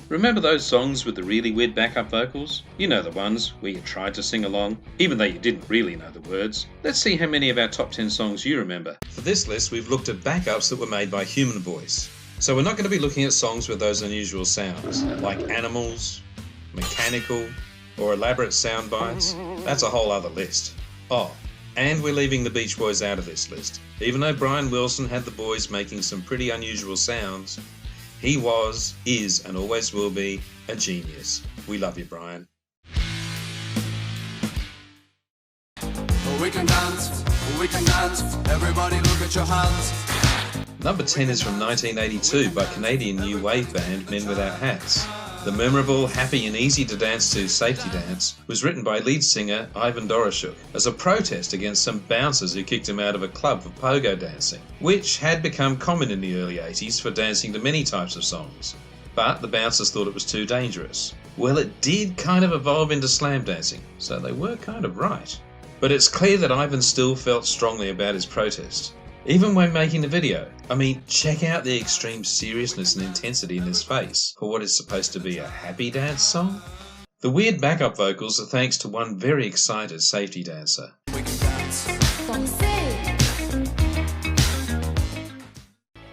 Remember those songs with the really weird backup vocals? You know the ones where you tried to sing along, even though you didn't really know the words. Let's see how many of our top 10 songs you remember. For this list, we've looked at backups that were made by human voice. So we're not going to be looking at songs with those unusual sounds, like animals, mechanical, or elaborate sound bites. That's a whole other list. Oh, and we're leaving the Beach Boys out of this list. Even though Brian Wilson had the boys making some pretty unusual sounds, he was, is, and always will be a genius. We love you, Brian. We can dance, everybody look at your hands. Number 10 is from 1982 by Canadian new wave band Men Without Hats. The memorable, happy and easy to dance to Safety Dance was written by lead singer Ivan Doroshuk as a protest against some bouncers who kicked him out of a club for pogo dancing, which had become common in the early 80s for dancing to many types of songs. But the bouncers thought it was too dangerous. Well, it did kind of evolve into slam dancing, so they were kind of right. But it's clear that Ivan still felt strongly about his protest. Even when making the video. I mean, check out the extreme seriousness and intensity in his face for what is supposed to be a happy dance song. The weird backup vocals are thanks to one very excited safety dancer.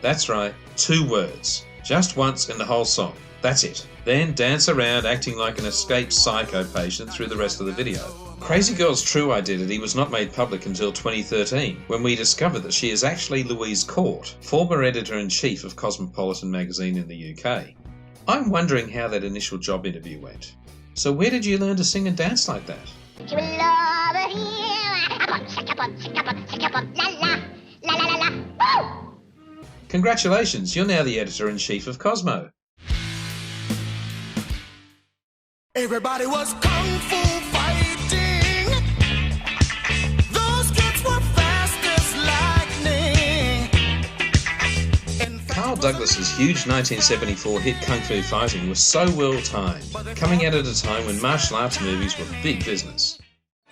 That's right, 2 words. Just once in the whole song. That's it. Then dance around acting like an escaped psycho patient through the rest of the video. Crazy Girl's true identity was not made public until 2013, when we discovered that she is actually Louise Court, former editor-in-chief of Cosmopolitan magazine in the UK. I'm wondering how that initial job interview went. So where did you learn to sing and dance like that? Congratulations, you're now the editor-in-chief of Cosmo. Everybody was kung fu fighting. Those kids were fast as lightning. Carl Douglas's huge 1974 hit Kung Fu Fighting was so well timed, coming out at a time when martial arts movies were big business.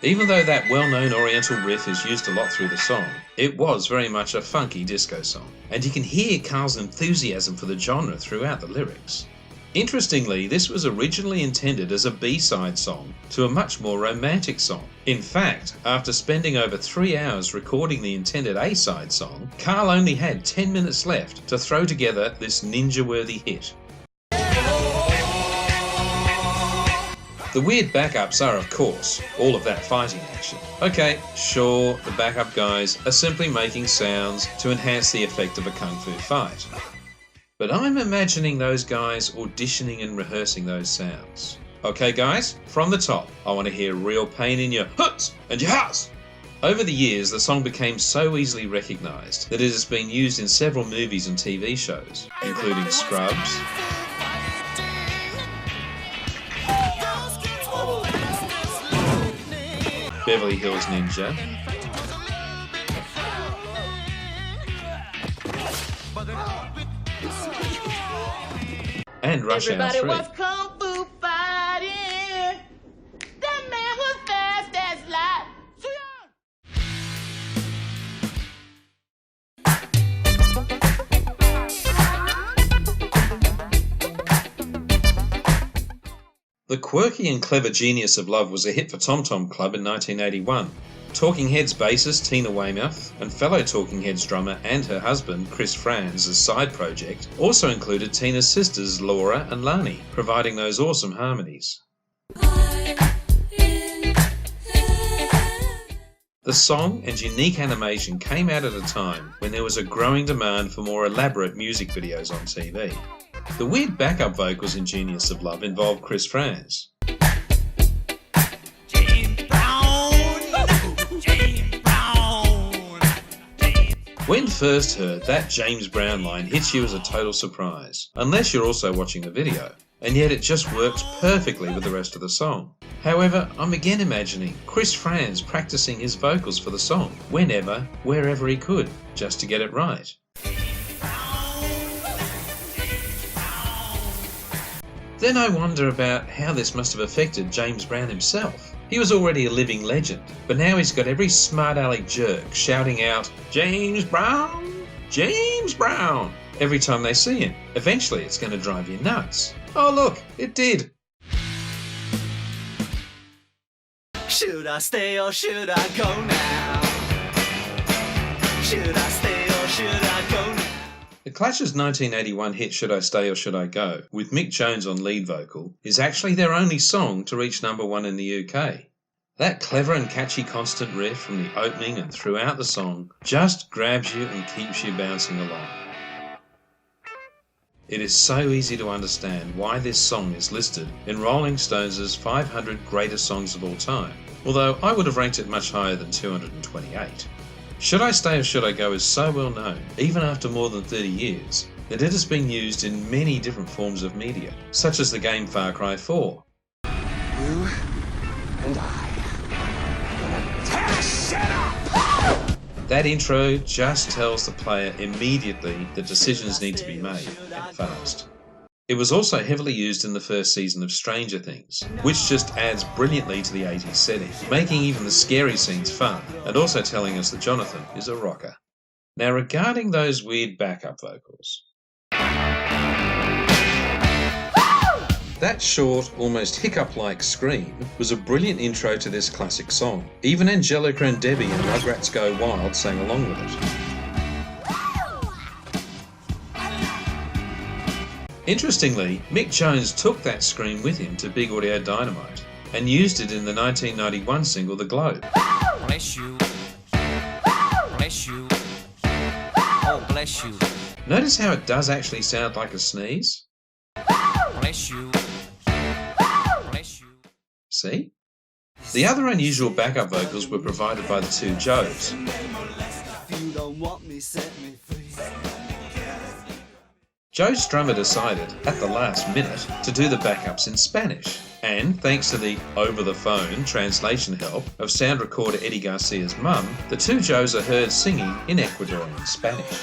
Even though that well-known oriental riff is used a lot through the song, it was very much a funky disco song, and you can hear Carl's enthusiasm for the genre throughout the lyrics. Interestingly, this was originally intended as a B-side song to a much more romantic song. In fact, after spending over 3 hours recording the intended A-side song, Carl only had 10 minutes left to throw together this ninja-worthy hit. The weird backups are, of course, all of that fighting action. Okay, sure, the backup guys are simply making sounds to enhance the effect of a kung fu fight. But I'm imagining those guys auditioning and rehearsing those sounds. Okay guys, from the top, I want to hear real pain in your huts and your hearts. Over the years, the song became so easily recognised that it has been used in several movies and TV shows, including Scrubs, Beverly Hills Ninja, and Rush Hour 3. Everybody was kung fu fighting. That man was fast as light. The quirky and clever Genius of Love was a hit for Tom Tom Club in 1981. Talking Heads bassist Tina Weymouth and fellow Talking Heads drummer and her husband Chris Franz's side project also included Tina's sisters Laura and Lani, providing those awesome harmonies. The song and unique animation came out at a time when there was a growing demand for more elaborate music videos on TV. The weird backup vocals in Genius of Love involved Chris Franz. When first heard, that James Brown line hits you as a total surprise, unless you're also watching the video, and yet it just works perfectly with the rest of the song. However, I'm again imagining Chris Franz practicing his vocals for the song, whenever, wherever he could, just to get it right. Then I wonder about how this must have affected James Brown himself. He was already a living legend, but now he's got every smart-aleck jerk shouting out, "James Brown! James Brown!" every time they see him. Eventually it's going to drive you nuts. Oh look, it did! Should I stay or should I go now? Should I stay or should I go now? The Clash's 1981 hit Should I Stay or Should I Go, with Mick Jones on lead vocal, is actually their only song to reach #1 in the UK. That clever and catchy constant riff from the opening and throughout the song just grabs you and keeps you bouncing along. It is so easy to understand why this song is listed in Rolling Stones' 500 greatest songs of all time, although I would have ranked it much higher than 228. Should I Stay or Should I Go is so well known, even after more than 30 years, that it has been used in many different forms of media, such as the game Far Cry 4. You and I. Tear shit up! That intro just tells the player immediately that decisions need to be made, and fast. It was also heavily used in the first season of Stranger Things, which just adds brilliantly to the 80s setting, making even the scary scenes fun, and also telling us that Jonathan is a rocker. Now regarding those weird backup vocals. That short, almost hiccup-like scream was a brilliant intro to this classic song. Even Angelica and Debbie and Rugrats Go Wild sang along with it. Interestingly, Mick Jones took that scream with him to Big Audio Dynamite and used it in the 1991 single The Globe. Bless you. Bless you. Oh, bless you. Notice how it does actually sound like a sneeze? Bless you. Bless you. See? The other unusual backup vocals were provided by the two Joes. Joe Strummer decided, at the last minute, to do the backups in Spanish, and thanks to the over-the-phone translation help of sound recorder Eddie Garcia's mum, the two Joes are heard singing in Ecuadorian Spanish.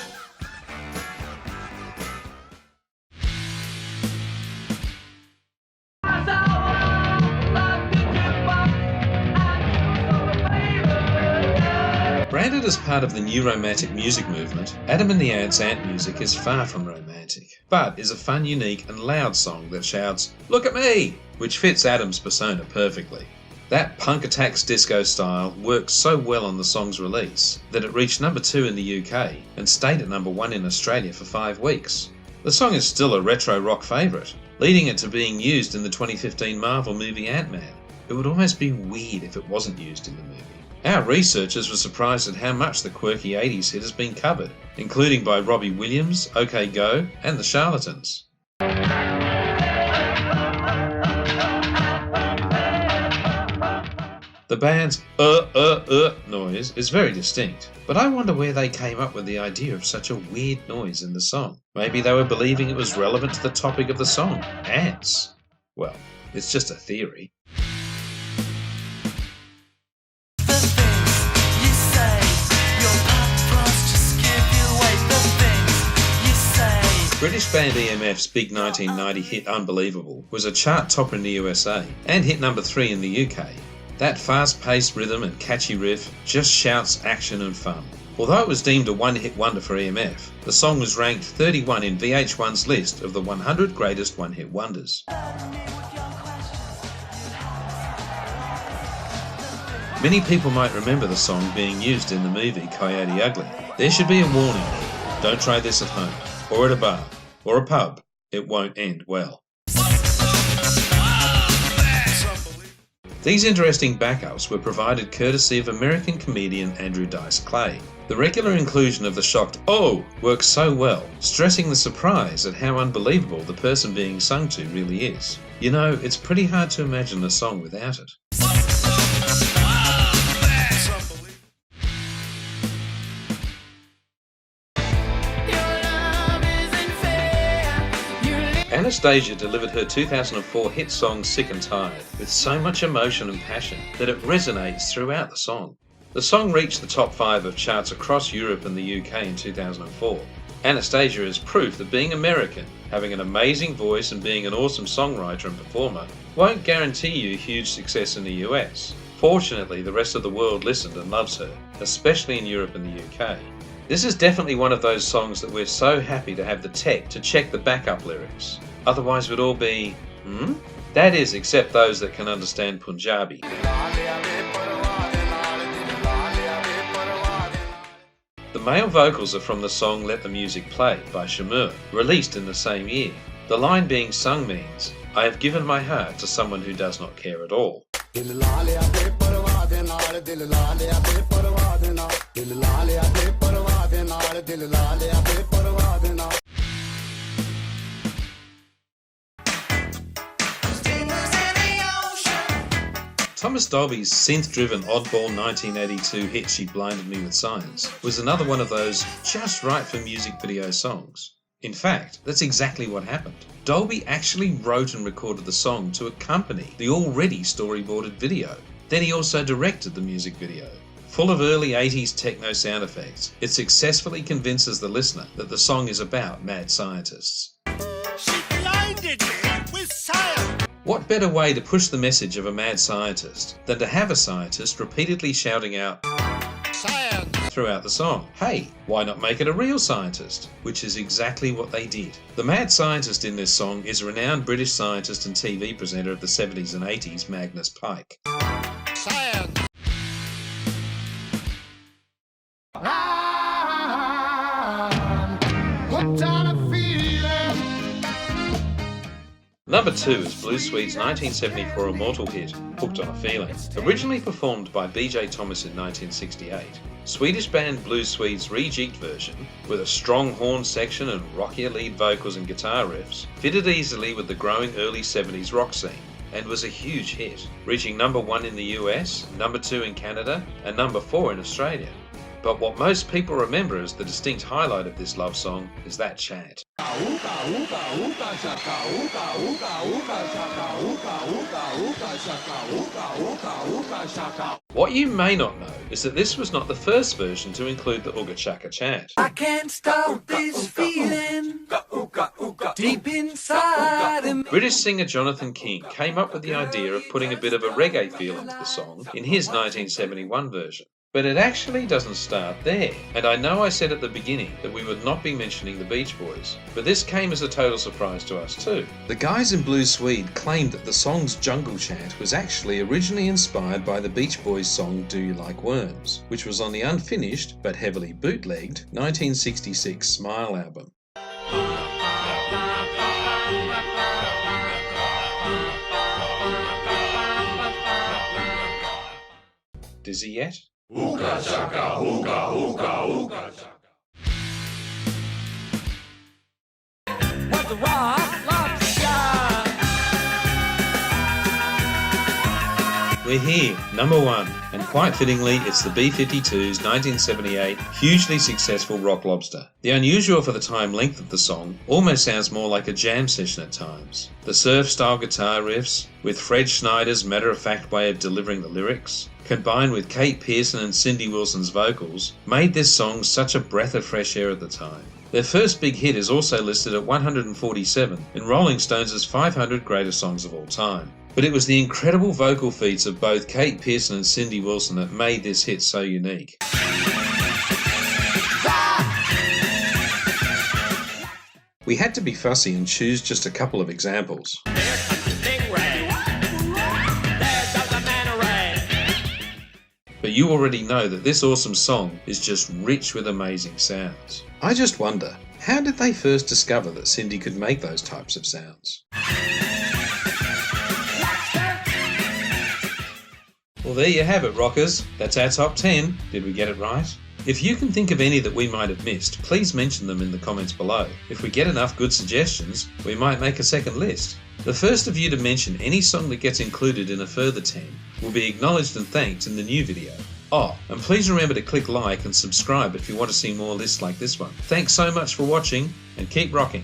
Branded as part of the new romantic music movement, Adam and the Ants' Ant music is far from romantic, but is a fun, unique and loud song that shouts, "Look at me!" which fits Adam's persona perfectly. That Punk Attacks disco style worked so well on the song's release that it reached #2 in the UK and stayed at #1 in Australia for 5 weeks. The song is still a retro rock favourite, leading it to being used in the 2015 Marvel movie Ant-Man. It would almost be weird if it wasn't used in the movie. Our researchers were surprised at how much the quirky 80s hit has been covered, including by Robbie Williams, OK Go, and the Charlatans. The band's noise is very distinct, but I wonder where they came up with the idea of such a weird noise in the song. Maybe they were believing it was relevant to the topic of the song, ants. Well, it's just a theory. British band EMF's big 1990 hit Unbelievable was a chart topper in the USA and hit #3 in the UK. That fast-paced rhythm and catchy riff just shouts action and fun. Although it was deemed a one-hit wonder for EMF, the song was ranked 31 in VH1's list of the 100 greatest one-hit wonders. Many people might remember the song being used in the movie Coyote Ugly. There should be a warning: don't try this at home, or at a bar, or a pub. It won't end well. These interesting backups were provided courtesy of American comedian Andrew Dice Clay. The regular inclusion of the shocked "oh" works so well, stressing the surprise at how unbelievable the person being sung to really is. You know, it's pretty hard to imagine a song without it. Anastacia delivered her 2004 hit song Sick and Tired with so much emotion and passion that it resonates throughout the song. The song reached the top 5 of charts across Europe and the UK in 2004. Anastacia is proof that being American, having an amazing voice and being an awesome songwriter and performer won't guarantee you huge success in the US. Fortunately, the rest of the world listened and loves her, especially in Europe and the UK. This is definitely one of those songs that we're so happy to have the tech to check the backup lyrics. Otherwise would all be, That is, except those that can understand Punjabi. The male vocals are from the song Let the Music Play by Kerr, released in the same year. The line being sung means, I have given my heart to someone who does not care at all. Thomas Dolby's synth-driven oddball 1982 hit She Blinded Me With Science was another one of those just right for music video songs. In fact, that's exactly what happened. Dolby actually wrote and recorded the song to accompany the already storyboarded video. Then he also directed the music video. Full of early 80s techno sound effects, it successfully convinces the listener that the song is about mad scientists. She blinded me with science. What better way to push the message of a mad scientist than to have a scientist repeatedly shouting out Science. throughout the song? Hey, why not make it a real scientist? Which is exactly what they did. The mad scientist in this song is renowned British scientist and TV presenter of the 70s and 80s, Magnus Pyke. Science. Number 2 is Blue Swede's 1974 immortal hit, Hooked on a Feeling. Originally performed by B.J. Thomas in 1968, Swedish band Blue Swede's rejigged version, with a strong horn section and rockier lead vocals and guitar riffs, fitted easily with the growing early 70s rock scene, and was a huge hit, reaching number 1 in the US, number 2 in Canada, and number 4 in Australia. But what most people remember as the distinct highlight of this love song is that chant. What you may not know is that this was not the first version to include the Ooga Chaka chant. I can't stop this feeling deep inside of me. British singer Jonathan King came up with the idea of putting a bit of a reggae feel into the song in his 1971 version. But it actually doesn't start there. And I know I said at the beginning that we would not be mentioning the Beach Boys, but this came as a total surprise to us too. The guys in Blue Swede claimed that the song's jungle chant was actually originally inspired by the Beach Boys' song Do You Like Worms, which was on the unfinished but heavily bootlegged 1966 Smile album. Dizzy yet? Ooga chaka, ooga, ooga, ooga chaka. What the rock, Lobster. We're here, number 1, and quite fittingly it's the B-52's 1978 hugely successful Rock Lobster. The unusual for the time length of the song almost sounds more like a jam session at times. The surf-style guitar riffs, with Fred Schneider's matter-of-fact way of delivering the lyrics, combined with Kate Pierson and Cindy Wilson's vocals, made this song such a breath of fresh air at the time. Their first big hit is also listed at 147 in Rolling Stone's 500 Greatest Songs of All Time. But it was the incredible vocal feats of both Kate Pierson and Cindy Wilson that made this hit so unique. We had to be fussy and choose just a couple of examples. But you already know that this awesome song is just rich with amazing sounds. I just wonder, how did they first discover that Cindy could make those types of sounds? Well, there you have it, rockers. That's our top 10. Did we get it right? If you can think of any that we might have missed, please mention them in the comments below. If we get enough good suggestions, we might make a second list. The first of you to mention any song that gets included in a further 10 will be acknowledged and thanked in the new video. Oh, and please remember to click like and subscribe if you want to see more lists like this one. Thanks so much for watching, and keep rocking.